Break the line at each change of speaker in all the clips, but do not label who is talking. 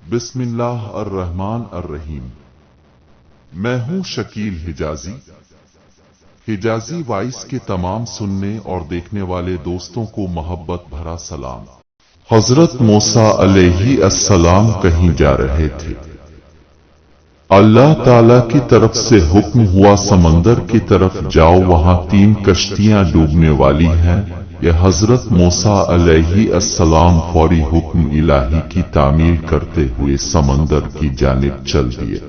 بسم اللہ الرحمن الرحیم۔ میں ہوں شکیل حجازی۔ حجازی وائس کے تمام سننے اور دیکھنے والے دوستوں کو محبت بھرا سلام۔ حضرت موسیٰ علیہ السلام کہیں جا رہے تھے۔ اللہ تعالی کی طرف سے حکم ہوا سمندر کی طرف جاؤ، وہاں 3 کشتیاں ڈوبنے والی ہیں۔ یہ حضرت موسیٰ علیہ السلام فوری حکم الہی کی تعمیل کرتے ہوئے سمندر کی جانب چل دیے۔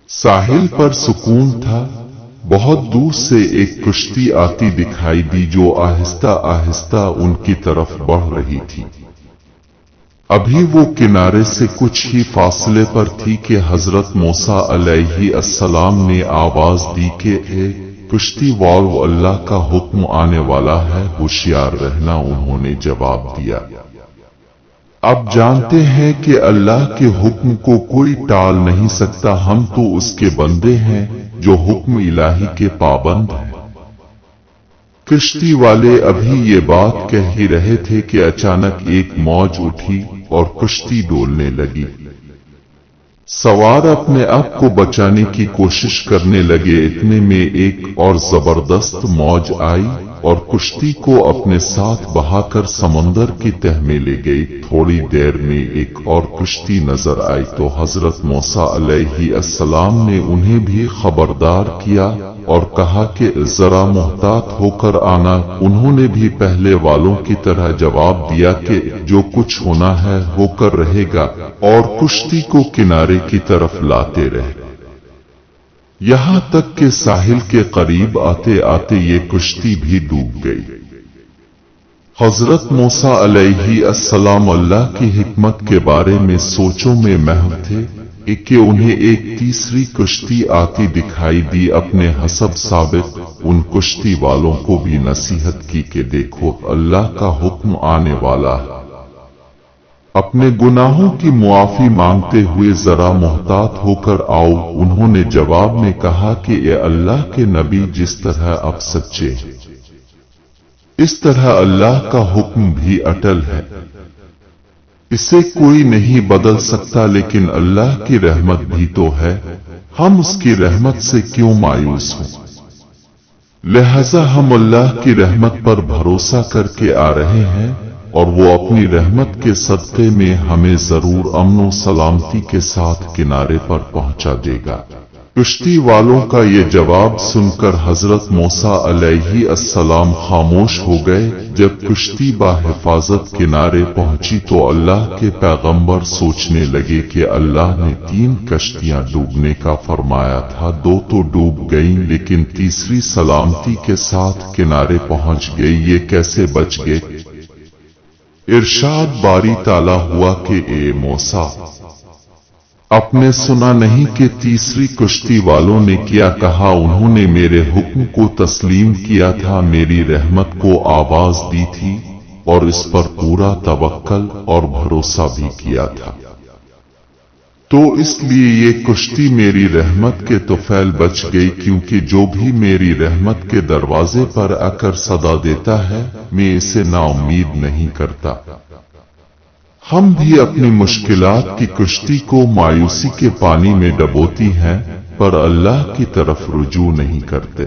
ساحل پر سکون تھا۔ بہت دور سے ایک کشتی آتی دکھائی دی جو آہستہ آہستہ ان کی طرف بڑھ رہی تھی۔ ابھی وہ کنارے سے کچھ ہی فاصلے پر تھی کہ حضرت موسیٰ علیہ السلام نے آواز دی کہ اے کشتی والو، اللہ کا حکم آنے والا ہے، ہوشیار رہنا۔ انہوں نے جواب دیا، اب جانتے ہیں کہ اللہ کے حکم کو کوئی ٹال نہیں سکتا، ہم تو اس کے بندے ہیں جو حکم الہی کے پابند ہیں۔ کشتی والے ابھی یہ بات کہہ ہی رہے تھے کہ اچانک ایک موج اٹھی اور کشتی ڈولنے لگی۔ سوار اپنے آپ کو بچانے کی کوشش کرنے لگے، اتنے میں ایک اور زبردست موج آئی اور کشتی کو اپنے ساتھ بہا کر سمندر کی تہہ میں لے گئی۔ تھوڑی دیر میں ایک اور کشتی نظر آئی تو حضرت موسیٰ علیہ السلام نے انہیں بھی خبردار کیا اور کہا کہ ذرا محتاط ہو کر آنا۔ انہوں نے بھی پہلے والوں کی طرح جواب دیا کہ جو کچھ ہونا ہے ہو کر رہے گا، اور کشتی کو کنارے کی طرف لاتے رہے، یہاں تک کہ ساحل کے قریب آتے آتے یہ کشتی بھی ڈوب گئی۔ حضرت موسیٰ علیہ السلام اللہ کی حکمت کے بارے میں سوچوں میں محو تھے کہ انہیں ایک تیسری کشتی آتی دکھائی دی۔ اپنے حسب ثابت ان کشتی والوں کو بھی نصیحت کی کہ دیکھو، اللہ کا حکم آنے والا ہے، اپنے گناہوں کی معافی مانگتے ہوئے ذرا محتاط ہو کر آؤ۔ انہوں نے جواب میں کہا کہ اے اللہ کے نبی، جس طرح اب سچے ہیں اس طرح اللہ کا حکم بھی اٹل ہے، اسے کوئی نہیں بدل سکتا، لیکن اللہ کی رحمت بھی تو ہے، ہم اس کی رحمت سے کیوں مایوس ہوں؟ لہذا ہم اللہ کی رحمت پر بھروسہ کر کے آ رہے ہیں، اور وہ اپنی رحمت کے صدقے میں ہمیں ضرور امن و سلامتی کے ساتھ کنارے پر پہنچا دے گا۔ کشتی والوں کا یہ جواب سن کر حضرت موسیٰ علیہ السلام خاموش ہو گئے۔ جب کشتی بحفاظت کنارے پہنچی تو اللہ کے پیغمبر سوچنے لگے کہ اللہ نے 3 کشتیاں ڈوبنے کا فرمایا تھا، 2 تو ڈوب گئیں لیکن تیسری سلامتی کے ساتھ کنارے پہنچ گئی، یہ کیسے بچ گئے؟ ارشاد باری تعالیٰ ہوا کہ اے موسیٰ، آپ نے سنا نہیں کہ تیسری کشتی والوں نے کیا کہا؟ انہوں نے میرے حکم کو تسلیم کیا تھا، میری رحمت کو آواز دی تھی اور اس پر پورا توکل اور بھروسہ بھی کیا تھا، تو اس لیے یہ کشتی میری رحمت کے طفیل بچ گئی، کیونکہ جو بھی میری رحمت کے دروازے پر آ کر صدا دیتا ہے میں اسے نا امید نہیں کرتا۔ ہم بھی اپنی مشکلات کی کشتی کو مایوسی کے پانی میں ڈبوتی ہیں، پر اللہ کی طرف رجوع نہیں کرتے۔